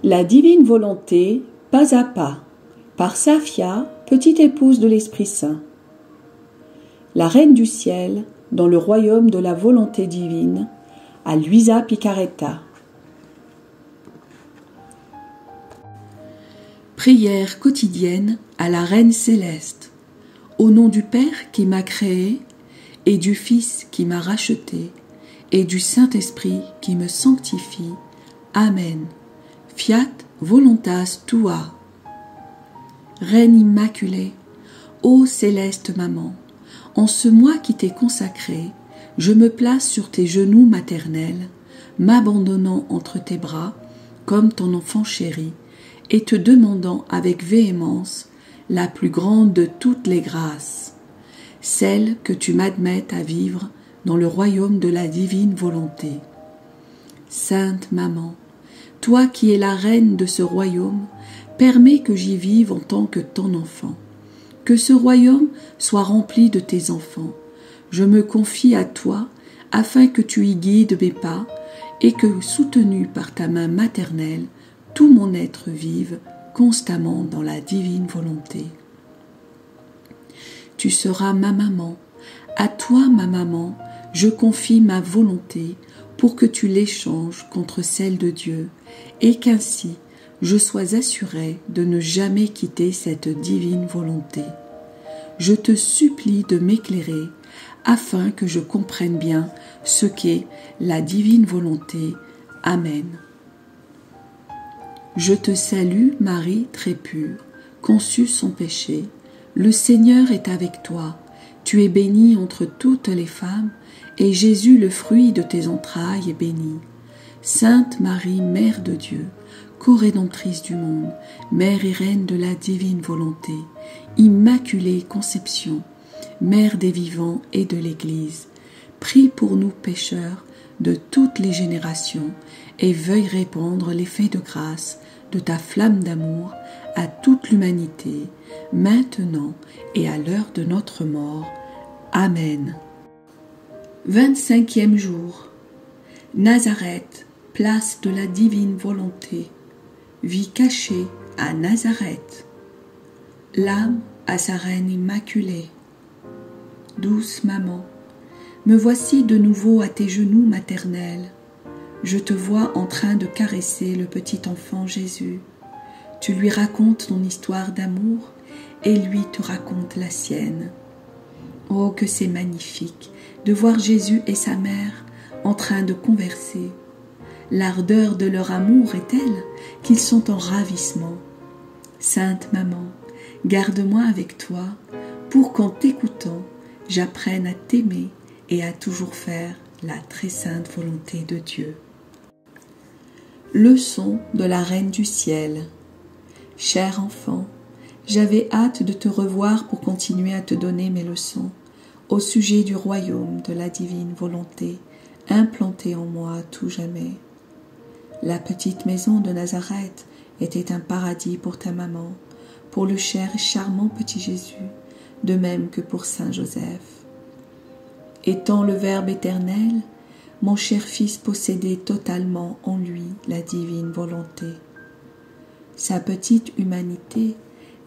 La divine volonté, pas à pas, par Safia, petite épouse de l'Esprit Saint. La Reine du Ciel, dans le royaume de la volonté divine, à Luisa Picaretta. Prière quotidienne à la Reine Céleste. Au nom du Père qui m'a créé, et du Fils qui m'a racheté, et du Saint-Esprit qui me sanctifie. Amen. Fiat voluntas tua. Reine immaculée, ô céleste maman, en ce mois qui t'est consacré, je me place sur tes genoux maternels, m'abandonnant entre tes bras, comme ton enfant chéri, et te demandant avec véhémence la plus grande de toutes les grâces, celle que tu m'admettes à vivre dans le royaume de la divine volonté. Sainte Maman, toi qui es la reine de ce royaume, permets que j'y vive en tant que ton enfant. Que ce royaume soit rempli de tes enfants. Je me confie à toi afin que tu y guides mes pas et que, soutenu par ta main maternelle, tout mon être vive constamment dans la divine volonté. Tu seras ma maman. À toi, ma maman, je confie ma volonté pour que tu l'échanges contre celle de Dieu et qu'ainsi je sois assurée de ne jamais quitter cette divine volonté. Je te supplie de m'éclairer afin que je comprenne bien ce qu'est la divine volonté. Amen. Je te salue, Marie très pure, conçue sans péché. Le Seigneur est avec toi. Tu es bénie entre toutes les femmes, et Jésus, le fruit de tes entrailles, est béni. Sainte Marie, Mère de Dieu, co-rédemptrice du monde, Mère et Reine de la divine volonté, Immaculée Conception, Mère des vivants et de l'Église, prie pour nous pécheurs de toutes les générations et veuille répandre l'effet de grâce de ta flamme d'amour à toute l'humanité, maintenant et à l'heure de notre mort. Amen. 25e jour. Nazareth, place de la divine volonté. Vie cachée à Nazareth. L'âme à sa reine immaculée. Douce maman, me voici de nouveau à tes genoux maternels. Je te vois en train de caresser le petit enfant Jésus. Tu lui racontes ton histoire d'amour et lui te raconte la sienne. Oh, que c'est magnifique de voir Jésus et sa mère en train de converser. L'ardeur de leur amour est telle qu'ils sont en ravissement. Sainte Maman, garde-moi avec toi pour qu'en t'écoutant, j'apprenne à t'aimer et à toujours faire la très sainte volonté de Dieu. Leçon de la Reine du Ciel. Cher enfant, j'avais hâte de te revoir pour continuer à te donner mes leçons au sujet du royaume de la divine volonté implantée en moi à tout jamais. La petite maison de Nazareth était un paradis pour ta maman, pour le cher et charmant petit Jésus, de même que pour Saint Joseph. Étant le Verbe éternel, mon cher fils possédait totalement en lui la divine volonté. Sa petite humanité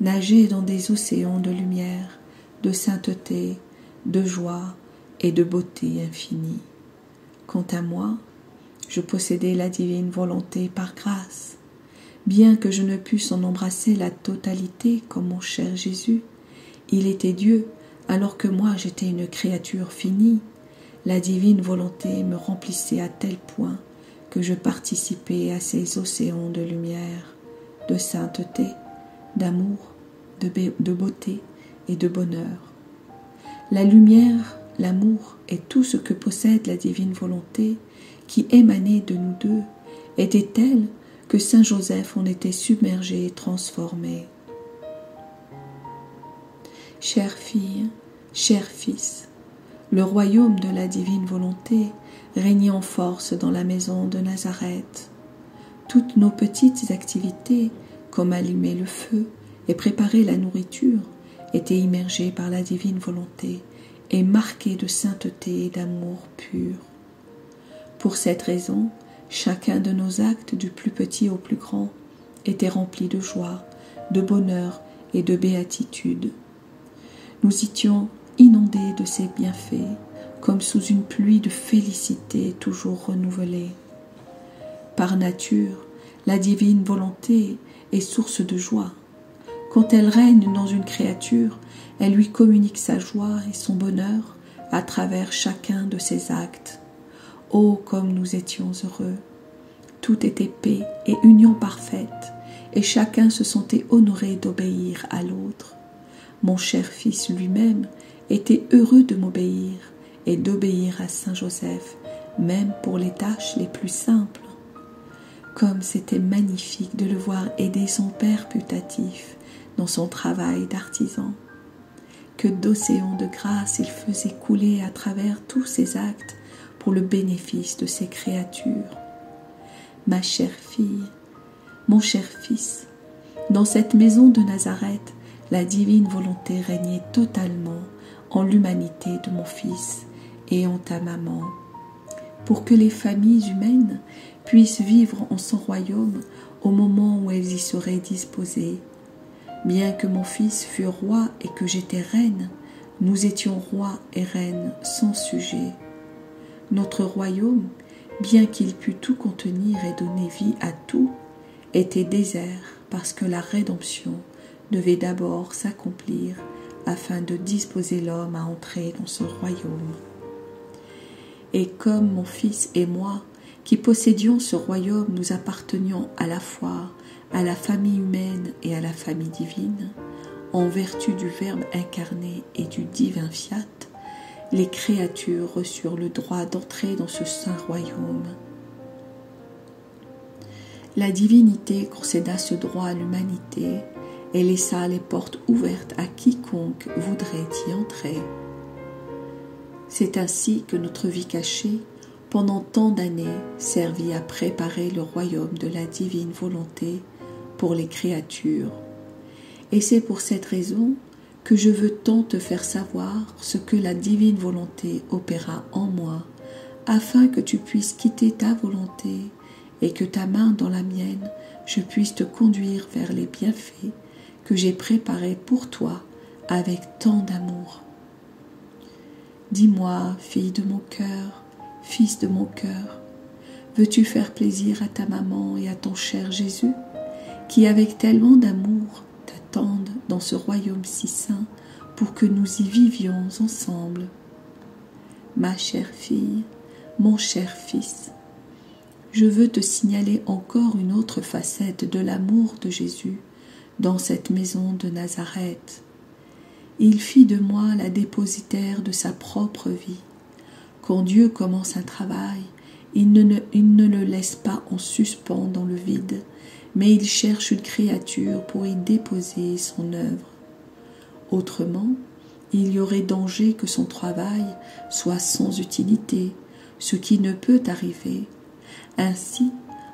nageait dans des océans de lumière, de sainteté, de joie et de beauté infinie. Quant à moi, je possédais la divine volonté par grâce. Bien que je ne pusse en embrasser la totalité comme mon cher Jésus, il était Dieu alors que moi j'étais une créature finie. La divine volonté me remplissait à tel point que je participais à ces océans de lumière, de sainteté, d'amour, de beauté et de bonheur. La lumière, l'amour et tout ce que possède la divine volonté qui émanait de nous deux était telle que Saint Joseph en était submergé et transformé. Chère fille, cher fils, le royaume de la divine volonté régnait en force dans la maison de Nazareth. Toutes nos petites activités, comme allumer le feu et préparer la nourriture, étaient immergées par la divine volonté et marquées de sainteté et d'amour pur. Pour cette raison, chacun de nos actes, du plus petit au plus grand, était rempli de joie, de bonheur et de béatitude. Nous étions inondés de ses bienfaits, comme sous une pluie de félicité toujours renouvelée. Par nature, la divine volonté est source de joie. Quand elle règne dans une créature, elle lui communique sa joie et son bonheur à travers chacun de ses actes. Oh, comme nous étions heureux! Tout était paix et union parfaite, et chacun se sentait honoré d'obéir à l'autre. Mon cher fils lui-même était heureux de m'obéir et d'obéir à Saint Joseph, même pour les tâches les plus simples. Comme c'était magnifique de le voir aider son père putatif dans son travail d'artisan. Que d'océans de grâce il faisait couler à travers tous ses actes pour le bénéfice de ses créatures. Ma chère fille, mon cher fils, dans cette maison de Nazareth, la divine volonté régnait totalement en l'humanité de mon fils et en ta maman, pour que les familles humaines puissent vivre en son royaume au moment où elles y seraient disposées. Bien que mon fils fût roi et que j'étais reine, nous étions rois et reines sans sujet. Notre royaume, bien qu'il pût tout contenir et donner vie à tout, était désert parce que la rédemption devait d'abord s'accomplir afin de disposer l'homme à entrer dans ce royaume. Et comme mon fils et moi, qui possédions ce royaume, nous appartenions à la fois à la famille humaine et à la famille divine, en vertu du Verbe incarné et du divin fiat, les créatures reçurent le droit d'entrer dans ce saint royaume. La divinité concéda ce droit à l'humanité et laissa les portes ouvertes à quiconque voudrait y entrer. C'est ainsi que notre vie cachée, pendant tant d'années, servit à préparer le royaume de la divine volonté pour les créatures. Et c'est pour cette raison que je veux tant te faire savoir ce que la divine volonté opéra en moi, afin que tu puisses quitter ta volonté et que ta main dans la mienne, je puisse te conduire vers les bienfaits que j'ai préparés pour toi avec tant d'amour. Dis-moi, fille de mon cœur, fils de mon cœur, veux-tu faire plaisir à ta maman et à ton cher Jésus, qui avec tellement d'amour t'attendent dans ce royaume si saint pour que nous y vivions ensemble? Ma chère fille, mon cher fils, je veux te signaler encore une autre facette de l'amour de Jésus dans cette maison de Nazareth. Il fit de moi la dépositaire de sa propre vie. Quand Dieu commence un travail, il ne le laisse pas en suspens dans le vide, mais il cherche une créature pour y déposer son œuvre. Autrement, il y aurait danger que son travail soit sans utilité, ce qui ne peut arriver. Ainsi,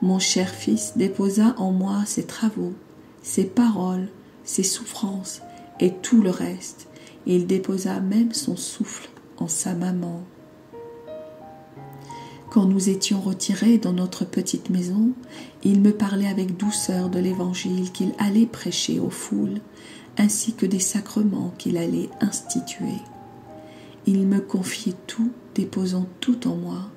mon cher fils déposa en moi ses travaux, ses paroles, ses souffrances et tout le reste. Il déposa même son souffle en sa maman. Quand nous étions retirés dans notre petite maison, il me parlait avec douceur de l'évangile qu'il allait prêcher aux foules, ainsi que des sacrements qu'il allait instituer. Il me confiait tout, déposant tout en moi.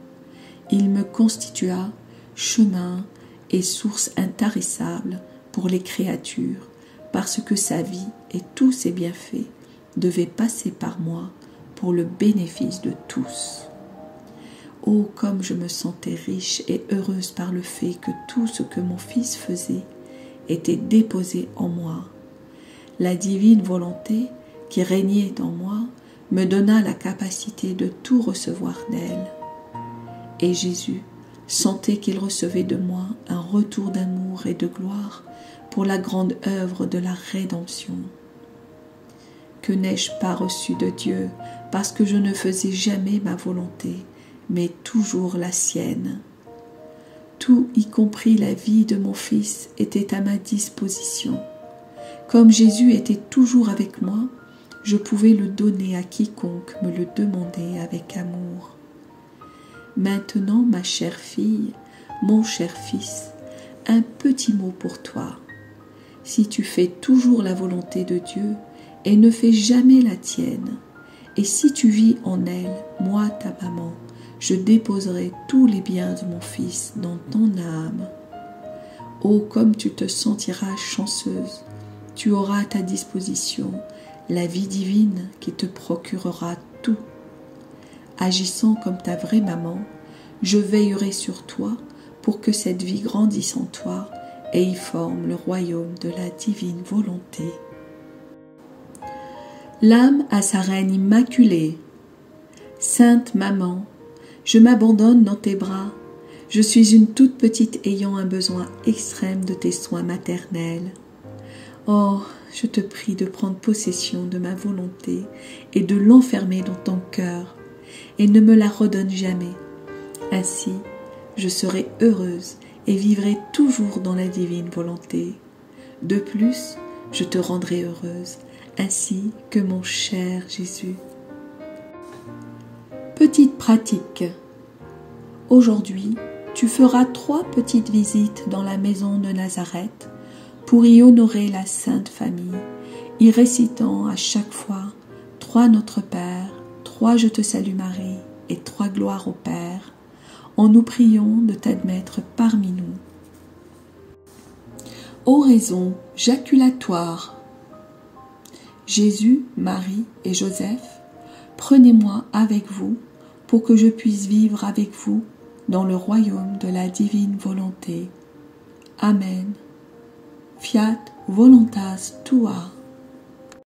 Il me constitua chemin et source intarissable pour les créatures, parce que sa vie et tous ses bienfaits devaient passer par moi pour le bénéfice de tous. Oh, comme je me sentais riche et heureuse par le fait que tout ce que mon fils faisait était déposé en moi. La divine volonté qui régnait en moi me donna la capacité de tout recevoir d'elle. Et Jésus sentait qu'il recevait de moi un retour d'amour et de gloire pour la grande œuvre de la rédemption. Que n'ai-je pas reçu de Dieu parce que je ne faisais jamais ma volonté, mais toujours la sienne. Tout, y compris la vie de mon fils, était à ma disposition. Comme Jésus était toujours avec moi, je pouvais le donner à quiconque me le demandait avec amour. Maintenant, ma chère fille, mon cher fils, un petit mot pour toi. Si tu fais toujours la volonté de Dieu et ne fais jamais la tienne, et si tu vis en elle, moi ta maman, je déposerai tous les biens de mon Fils dans ton âme. Oh, comme tu te sentiras chanceuse, tu auras à ta disposition la vie divine qui te procurera tout. Agissant comme ta vraie maman, je veillerai sur toi pour que cette vie grandisse en toi et y forme le royaume de la divine volonté. L'âme à sa reine immaculée. Sainte Maman, je m'abandonne dans tes bras. Je suis une toute petite ayant un besoin extrême de tes soins maternels. Oh, je te prie de prendre possession de ma volonté et de l'enfermer dans ton cœur, et ne me la redonne jamais. Ainsi, je serai heureuse et vivrai toujours dans la divine volonté. De plus, je te rendrai heureuse, ainsi que mon cher Jésus. Petite pratique. Aujourd'hui, tu feras 3 petites visites dans la maison de Nazareth pour y honorer la Sainte Famille, y récitant à chaque fois 3 Notre Père, 3 Je te salue Marie et 3 Gloire au Père, en nous priant de t'admettre parmi nous. Oraison jaculatoire. Jésus, Marie et Joseph, prenez-moi avec vous pour que je puisse vivre avec vous dans le royaume de la divine volonté. Amen. Fiat voluntas tua.